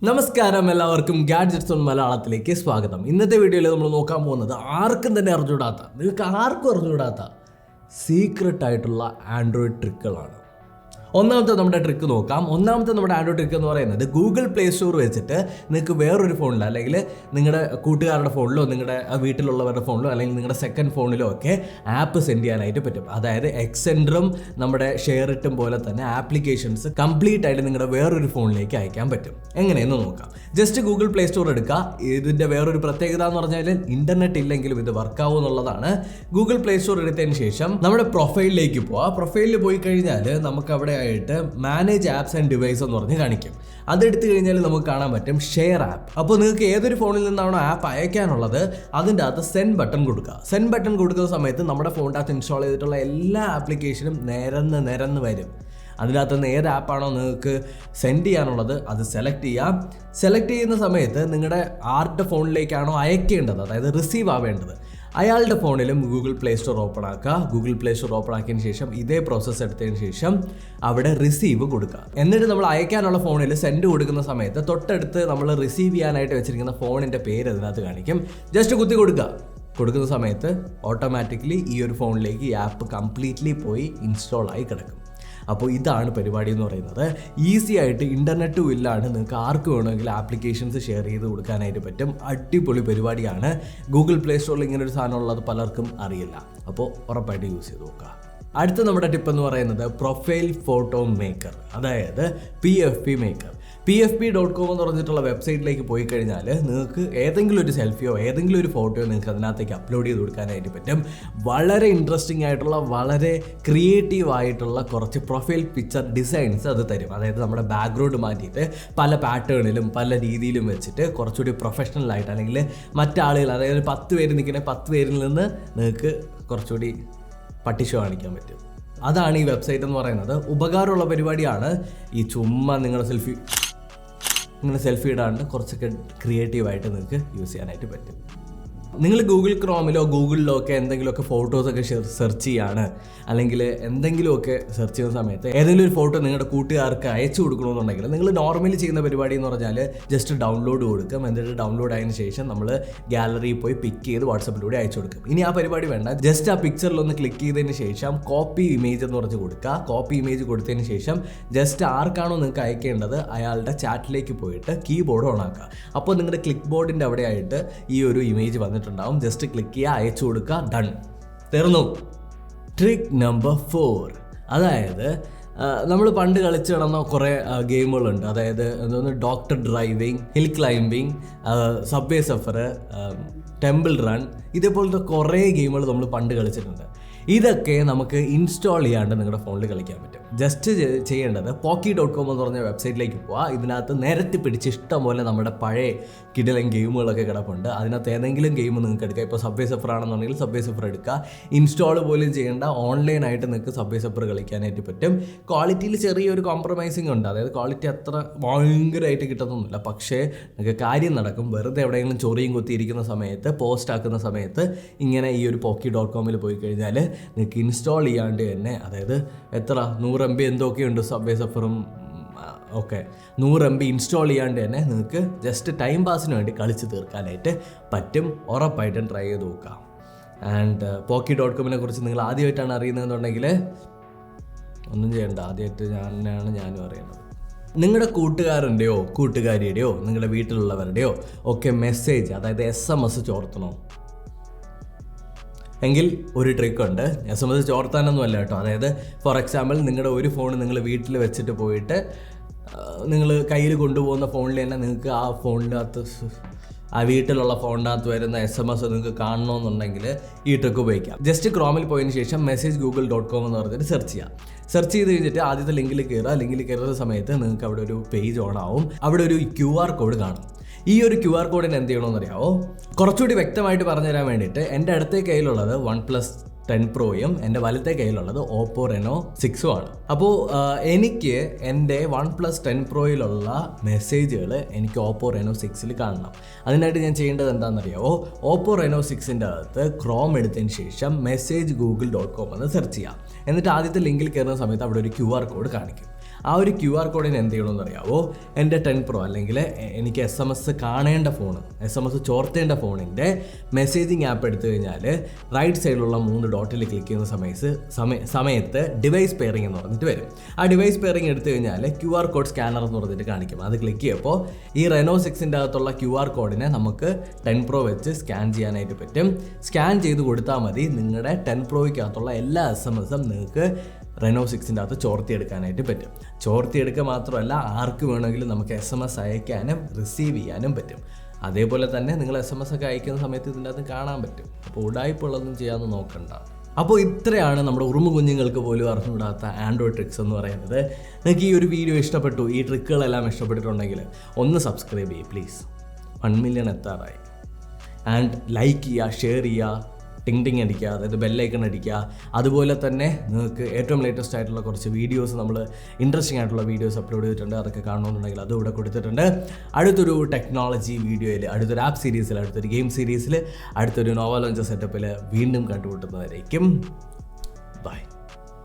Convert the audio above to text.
നമസ്കാരം, എല്ലാവർക്കും gadgets on മലയാളത്തിലേക്ക് സ്വാഗതം. ഇന്നത്തെ വീഡിയോയിൽ നമ്മൾ നോക്കാൻ പോകുന്നത് നിങ്ങൾക്ക് ആർക്കും അറിഞ്ഞുകൂടാത്ത സീക്രട്ട് ആയിട്ടുള്ള ആൻഡ്രോയിഡ് ട്രിക്കുകളാണ്. ഒന്നാമത്തെ നമ്മുടെ ട്രിക്ക് നോക്കാം. ഒന്നാമത്തെ നമ്മുടെ ആൻഡ്രോയിഡ് ട്രിക്ക് എന്ന് പറയുന്നത് ഗൂഗിൾ പ്ലേ സ്റ്റോർ വെച്ചിട്ട് നിങ്ങൾക്ക് വേറൊരു ഫോണിലോ അല്ലെങ്കിൽ നിങ്ങളുടെ കൂട്ടുകാരുടെ ഫോണിലോ നിങ്ങളുടെ വീട്ടിലുള്ളവരുടെ ഫോണിലോ അല്ലെങ്കിൽ നിങ്ങളുടെ സെക്കൻഡ് ഫോണിലോ ഒക്കെ ആപ്പ് സെൻഡ് ചെയ്യാനായിട്ട് പറ്റും. അതായത് എക്സെൻഡറും നമ്മുടെ ഷെയറിട്ടും പോലെ തന്നെ ആപ്ലിക്കേഷൻസ് കംപ്ലീറ്റ് ആയിട്ട് നിങ്ങളുടെ വേറൊരു ഫോണിലേക്ക് അയക്കാൻ പറ്റും. എങ്ങനെയെന്ന് നോക്കാം. ജസ്റ്റ് ഗൂഗിൾ പ്ലേ സ്റ്റോർ എടുക്കുക. ഇതിൻ്റെ വേറൊരു പ്രത്യേകത എന്ന് പറഞ്ഞാൽ ഇൻ്റർനെറ്റ് ഇല്ലെങ്കിലും ഇത് വർക്കാവും എന്നുള്ളതാണ്. ഗൂഗിൾ പ്ലേ സ്റ്റോർ എടുത്തതിന് ശേഷം നമ്മുടെ പ്രൊഫൈലിലേക്ക് പോവാം. പ്രൊഫൈലിൽ പോയി കഴിഞ്ഞാൽ നമുക്ക് അവിടെ ആയിട്ട് മാനേജ് ആപ്സ് ആൻഡ് ഡിവൈസ് എന്ന് പറഞ്ഞ് കാണിക്കും. അതെടുത്തു കഴിഞ്ഞാൽ നമുക്ക് കാണാൻ പറ്റും ഷെയർ ആപ്പ്. അപ്പോൾ നിങ്ങൾക്ക് ഏതൊരു ഫോണിൽ നിന്നാണോ ആപ്പ് അയക്കാനുള്ളത് അതിൻ്റെ അകത്ത് സെൻഡ് ബട്ടൺ കൊടുക്കുക. സെൻഡ് ബട്ടൺ കൊടുക്കുന്ന സമയത്ത് നമ്മുടെ ഫോണിൻ്റെ അകത്ത് ഇൻസ്റ്റാൾ ചെയ്തിട്ടുള്ള എല്ലാ ആപ്ലിക്കേഷനും നിരന്ന് വരും. അതിനകത്ത് നിന്ന് ഏത് ആപ്പാണോ നിങ്ങൾക്ക് സെൻഡ് ചെയ്യാനുള്ളത് അത് സെലക്ട് ചെയ്യാം. സെലക്ട് ചെയ്യുന്ന സമയത്ത് നിങ്ങളുടെ ആരുടെ ഫോണിലേക്കാണോ അയക്കേണ്ടത്, അതായത് റിസീവ് ആവേണ്ടത്, അയാളുടെ ഫോണിലും ഗൂഗിൾ പ്ലേ സ്റ്റോർ ഓപ്പൺ ആക്കുക. ഗൂഗിൾ പ്ലേ സ്റ്റോർ ഓപ്പൺ ആക്കിയതിന് ശേഷം ഇതേ പ്രോസസ്സ് എടുത്തതിന് ശേഷം അവിടെ റിസീവ് കൊടുക്കുക. എന്നിട്ട് നമ്മൾ അയക്കാനുള്ള ഫോണിൽ സെൻഡ് കൊടുക്കുന്ന സമയത്ത് തൊട്ടടുത്ത് നമ്മൾ റിസീവ് ചെയ്യാനായിട്ട് വെച്ചിരിക്കുന്ന ഫോണിൻ്റെ പേര് അതിനകത്ത് കാണിക്കും. ജസ്റ്റ് കുത്തി കൊടുക്കുന്ന സമയത്ത് ഓട്ടോമാറ്റിക്കലി ഈ ഒരു ഫോണിലേക്ക് ഈ ആപ്പ് കംപ്ലീറ്റ്ലി പോയി ഇൻസ്റ്റാൾ ആയി കിടക്കും. അപ്പോൾ ഇതാണ് പരിപാടി എന്ന് പറയുന്നത്. ഈസി ആയിട്ട് ഇൻ്റർനെറ്റും ഇല്ലാണ്ട് നിങ്ങൾക്ക് ആർക്ക് വേണമെങ്കിൽ ആപ്ലിക്കേഷൻസ് ഷെയർ ചെയ്ത് കൊടുക്കാനായിട്ട് പറ്റും. അടിപൊളി പരിപാടിയാണ്. ഗൂഗിൾ പ്ലേ സ്റ്റോറിൽ ഇങ്ങനെ ഒരു സാധനം ഉള്ളത് പലർക്കും അറിയില്ല. അപ്പോൾ ഉറപ്പായിട്ട് യൂസ് ചെയ്ത് നോക്കുക. അടുത്ത നമ്മുടെ ടിപ്പ് എന്ന് പറയുന്നത് പ്രൊഫൈൽ ഫോട്ടോ മേക്കർ, അതായത് PFP മേക്കർ. PFP.com എന്ന് പറഞ്ഞിട്ടുള്ള വെബ്സൈറ്റിലേക്ക് പോയി കഴിഞ്ഞാൽ നിങ്ങൾക്ക് ഏതെങ്കിലും ഒരു സെൽഫിയോ ഏതെങ്കിലും ഒരു ഫോട്ടോയോ നിങ്ങൾക്ക് അതിനകത്തേക്ക് അപ്ലോഡ് ചെയ്ത് കൊടുക്കാനായിട്ട് പറ്റും. വളരെ ഇൻട്രസ്റ്റിംഗ് ആയിട്ടുള്ള വളരെ ക്രിയേറ്റീവ് ആയിട്ടുള്ള കുറച്ച് പ്രൊഫൈൽ പിക്ചർ ഡിസൈൻസ് അത് തരും. അതായത് നമ്മുടെ ബാക്ക്ഗ്രൗണ്ട് മാറ്റിയിട്ട് പല പാറ്റേണിലും പല രീതിയിലും വെച്ചിട്ട് കുറച്ചുകൂടി പ്രൊഫഷണലായിട്ട് അല്ലെങ്കിൽ മറ്റാളുകൾ, അതായത് 10 പേര് നിൽക്കുന്ന 10 പേരിൽ നിന്ന് നിങ്ങൾക്ക് കുറച്ചുകൂടി പട്ടിഷോ കാണിക്കാൻ പറ്റും. അതാണ് ഈ വെബ്സൈറ്റ് എന്ന് പറയുന്നത്. ഉപകാരമുള്ള പരിപാടിയാണ്. ഈ ചുമ്മാ നിങ്ങളുടെ സെൽഫി ഇടാണ്ട് കുറച്ചൊക്കെ ക്രിയേറ്റീവായിട്ട് നിങ്ങൾക്ക് യൂസ് ചെയ്യാനായിട്ട് പറ്റും. നിങ്ങൾ ഗൂഗിൾ ക്രോമിലോ ഗൂഗിളിലോ ഒക്കെ എന്തെങ്കിലുമൊക്കെ ഫോട്ടോസൊക്കെ സെർച്ച് ചെയ്യാണ്, അല്ലെങ്കിൽ എന്തെങ്കിലുമൊക്കെ സെർച്ച് ചെയ്യുന്ന സമയത്ത് ഏതെങ്കിലും ഒരു ഫോട്ടോ നിങ്ങളുടെ കൂട്ടുകാർക്ക് അയച്ചു കൊടുക്കണമെന്നുണ്ടെങ്കിൽ നിങ്ങൾ നോർമലി ചെയ്യുന്ന പരിപാടി എന്ന് പറഞ്ഞാൽ ജസ്റ്റ് ഡൗൺലോഡ് കൊടുക്കും. എന്നിട്ട് ഡൗൺലോഡ് ആയതിനു ശേഷം നമ്മൾ ഗാലറിയിൽ പോയി പിക്ക് ചെയ്ത് വാട്സപ്പിലൂടെ അയച്ചു കൊടുക്കും. ഇനി ആ പരിപാടി വേണ്ട. ജസ്റ്റ് ആ പിക്ചറിലൊന്ന് ക്ലിക്ക് ചെയ്തതിന് ശേഷം കോപ്പി ഇമേജ് എന്ന് പറഞ്ഞ് കൊടുക്കുക. കോപ്പി ഇമേജ് കൊടുത്തതിന് ശേഷം ജസ്റ്റ് ആർക്കാണോ നിങ്ങൾക്ക് അയക്കേണ്ടത് അയാളുടെ ചാറ്റിലേക്ക് പോയിട്ട് കീബോർഡ് ഓൺ ആക്കുക. അപ്പോൾ നിങ്ങളുടെ ക്ലിക്ക് ബോർഡിൻ്റെ അവിടെ ആയിട്ട് ഈ ഒരു ഇമേജ് വന്നിട്ടുണ്ടാവും. ജസ്റ്റ് ക്ലിക്ക് ചെയ്യുക, അയച്ചു കൊടുക്കുക, ഡൺ, തീർന്നു. ട്രിക്ക് നമ്പർ 4, അതായത് നമ്മൾ പണ്ട് കളിച്ച് കിടന്ന കുറേ ഗെയിമുകളുണ്ട്. അതായത് Doctor Driving, Hill Climbing, Subway Surfer, Temple Run, ഇതേപോലത്തെ കുറേ ഗെയിമുകൾ നമ്മൾ പണ്ട് കളിച്ചിട്ടുണ്ട്. ഇതൊക്കെ നമുക്ക് ഇൻസ്റ്റാൾ ചെയ്യാണ്ട് നിങ്ങളുടെ ഫോണിൽ കളിക്കാൻ പറ്റും. ജസ്റ്റ് ചെയ്യേണ്ടത് poki.com എന്ന് പറഞ്ഞ വെബ്സൈറ്റിലേക്ക് പോവുക. ഇതിനകത്ത് നിരത്തി പിടിച്ച് ഇഷ്ടംപോലെ നമ്മുടെ പഴയ കിടിലൻ ഗെയിമുകളൊക്കെ കിടപ്പുണ്ട്. അതിനകത്ത് ഏതെങ്കിലും ഗെയിം നിങ്ങൾക്ക് എടുക്കുക. ഇപ്പോൾ സബ്വേ സഫർ ആണെന്നുണ്ടെങ്കിൽ സബ്വേ സഫർ എടുക്കുക. ഇൻസ്റ്റാൾ പോലും ചെയ്യേണ്ട, ഓൺലൈനായിട്ട് നിങ്ങൾക്ക് സബ്വേ സഫർ കളിക്കാനായിട്ട് പറ്റും. ക്വാളിറ്റിയിൽ ചെറിയൊരു കോംപ്രമൈസിങ് ഉണ്ട്. അതായത് ക്വാളിറ്റി അത്ര ഭയങ്കരമായിട്ട് കിട്ടുന്നൊന്നുമില്ല, പക്ഷേ നിങ്ങൾക്ക് കാര്യം നടക്കും. വെറുതെ എവിടെയെങ്കിലും ചൊറിയും കുത്തിയിരിക്കുന്ന സമയത്ത്, പോസ്റ്റ് ആക്കുന്ന സമയത്ത് ഇങ്ങനെ ഈ ഒരു poki.com പോയി കഴിഞ്ഞാൽ നിങ്ങൾക്ക് ഇൻസ്റ്റാൾ ചെയ്യാണ്ട് തന്നെ, അതായത് എത്ര 100 MB എന്തൊക്കെയുണ്ട് സബ്വേ സഫറും ഓക്കെ, 100 MB ഇൻസ്റ്റാൾ ചെയ്യാണ്ട് തന്നെ നിങ്ങൾക്ക് ജസ്റ്റ് ടൈം പാസിന് വേണ്ടി കളിച്ച് തീർക്കാനായിട്ട് പറ്റും. ഉറപ്പായിട്ടും ട്രൈ ചെയ്ത് നോക്കാം. ആൻഡ് poki.com കുറിച്ച് നിങ്ങൾ ആദ്യമായിട്ടാണ് അറിയുന്നതെന്നുണ്ടെങ്കിൽ ഒന്നും ചെയ്യണ്ട, ആദ്യമായിട്ട് ഞാനും അറിയുന്നത്. നിങ്ങളുടെ കൂട്ടുകാരൻ്റെയോ കൂട്ടുകാരിയുടെയോ നിങ്ങളുടെ വീട്ടിലുള്ളവരുടെയോ ഒക്കെ മെസ്സേജ്, അതായത് SMS ചോർത്തണോ എങ്കിൽ ഒരു ട്രിക്കുണ്ട്. SMS ചോർത്താനൊന്നും അല്ല കേട്ടോ. അതായത് ഫോർ എക്സാമ്പിൾ നിങ്ങളുടെ ഒരു ഫോൺ നിങ്ങൾ വീട്ടിൽ വെച്ചിട്ട് പോയിട്ട് നിങ്ങൾ കയ്യിൽ കൊണ്ടുപോകുന്ന ഫോണിൽ തന്നെ നിങ്ങൾക്ക് ആ ഫോണിനകത്ത്, ആ വീട്ടിലുള്ള ഫോണിനകത്ത് വരുന്ന SMS നിങ്ങൾക്ക് കാണണമെന്നുണ്ടെങ്കിൽ ഈ ട്രിക്ക് ഉപയോഗിക്കാം. ജസ്റ്റ് ക്രോമിൽ പോയതിന് ശേഷം message.google.com എന്ന് പറഞ്ഞിട്ട് സെർച്ച് ചെയ്യാം. സെർച്ച് ചെയ്ത് കഴിഞ്ഞിട്ട് ആദ്യത്തെ ലിങ്കിൽ കയറുന്ന സമയത്ത് നിങ്ങൾക്ക് അവിടെ ഒരു പേജ് ഓൺ ആവും. അവിടെ ഒരു QR കോഡ് കാണും. ഈ ഒരു QR കോഡിന് എന്ത് ചെയ്യണമെന്നറിയാമോ? കുറച്ചുകൂടി വ്യക്തമായിട്ട് പറഞ്ഞുതരാൻ വേണ്ടിയിട്ട് എൻ്റെ അടുത്ത കയ്യിലുള്ളത് OnePlus 10 Proയും എൻ്റെ വലത്തെ കയ്യിലുള്ളത് Oppo Reno 6ഉം ആണ്. അപ്പോൾ എനിക്ക് എൻ്റെ OnePlus 10 Proയിലുള്ള മെസ്സേജുകൾ എനിക്ക് Oppo Reno 6ൽ കാണണം. അതിനായിട്ട് ഞാൻ ചെയ്യേണ്ടത് എന്താണെന്നറിയാമോ? Oppo Reno 6ൻ്റെ അകത്ത് ക്രോം എടുത്തതിന് ശേഷം message.google.com എന്ന് സെർച്ച് ചെയ്യാം. എന്നിട്ട് ആദ്യത്തെ ലിങ്കിൽ കയറുന്ന സമയത്ത് അവിടെ ഒരു QR കോഡ് കാണിക്കും. ആ ഒരു QR കോഡിന് എന്ത് ചെയ്യണമെന്ന് അറിയാവോ? എൻ്റെ 10 Pro അല്ലെങ്കിൽ എനിക്ക് SMS കാണേണ്ട ഫോൺ, SMS ചോർത്തേണ്ട ഫോണിൻ്റെ മെസ്സേജിങ് ആപ്പ് എടുത്തു കഴിഞ്ഞാൽ റൈറ്റ് സൈഡിലുള്ള 3 ഡോട്ടിൽ ക്ലിക്ക് ചെയ്യുന്ന സമയത്ത് ഡിവൈസ് പെയറിംഗ് എന്ന് പറഞ്ഞിട്ട് വരും. ആ ഡിവൈസ് പെയറിംഗ് എടുത്തു കഴിഞ്ഞാൽ QR കോഡ് സ്കാനർ എന്ന് പറഞ്ഞിട്ട് കാണിക്കും. അത് ക്ലിക്ക് ചെയ്യുമ്പോൾ ഈ Reno 6ൻ്റെ അകത്തുള്ള QR കോഡിനെ നമുക്ക് 10 Pro വെച്ച് സ്കാൻ ചെയ്യാനായിട്ട് പറ്റും. സ്കാൻ ചെയ്ത് കൊടുത്താൽ മതി, നിങ്ങളുടെ 10 Proയ്ക്കകത്തുള്ള എല്ലാ SMS-ഉം നിങ്ങൾക്ക് Reno 6ൻ്റെ അകത്ത് ചോർത്തിയെടുക്കാനായിട്ട് പറ്റും. ചോർത്തിയെടുക്കുക മാത്രമല്ല, ആർക്ക് വേണമെങ്കിലും നമുക്ക് SMS അയക്കാനും റിസീവ് ചെയ്യാനും പറ്റും. അതേപോലെ തന്നെ നിങ്ങൾ SMS ഒക്കെ അയക്കുന്ന സമയത്ത് ഇതിൻ്റെ അകത്ത് കാണാൻ പറ്റും. അപ്പോൾ ഉടായ്പുള്ളതൊന്നും ചെയ്യാമെന്ന് നോക്കണ്ട. അപ്പോൾ ഇത്രയാണ് നമ്മുടെ ഉറുമ്പ് കുഞ്ഞുങ്ങൾക്ക് പോലും അറിഞ്ഞുകൂടാത്ത ആൻഡ്രോയിഡ് ട്രിക്സ് എന്ന് പറയുന്നത്. നിങ്ങൾക്ക് ഈ ഒരു വീഡിയോ ഇഷ്ടപ്പെട്ടു, ഈ ട്രിക്കുകളെല്ലാം ഇഷ്ടപ്പെട്ടിട്ടുണ്ടെങ്കിൽ ഒന്ന് സബ്സ്ക്രൈബ് ചെയ്യുക പ്ലീസ്. 1 മില്യൺ എത്താറായി. ആൻഡ് ലൈക്ക് ചെയ്യുക, ഷെയർ ചെയ്യുക, ടിങ് അടിക്കുക, അതായത് ബെല്ലൈക്കൺ അടിക്കുക. അതുപോലെ തന്നെ നിങ്ങൾക്ക് ഏറ്റവും ലേറ്റസ്റ്റ് ആയിട്ടുള്ള കുറച്ച് വീഡിയോസ്, നമ്മൾ ഇൻട്രസ്റ്റിംഗ് ആയിട്ടുള്ള വീഡിയോസ് അപ്ലോഡ് ചെയ്തിട്ടുണ്ട്. അതൊക്കെ കാണണമെന്നുണ്ടെങ്കിൽ അതും ഇവിടെ കൊടുത്തിട്ടുണ്ട്. അടുത്തൊരു ടെക്നോളജി വീഡിയോയിൽ, അടുത്തൊരു ആപ്പ് സീരീസിൽ, അടുത്തൊരു ഗെയിം സീരീസിൽ, അടുത്തൊരു നോവൽ ലോഞ്ച് സെറ്റപ്പിൽ വീണ്ടും കണ്ടുമുട്ടുന്നതായിരിക്കും. ബൈ.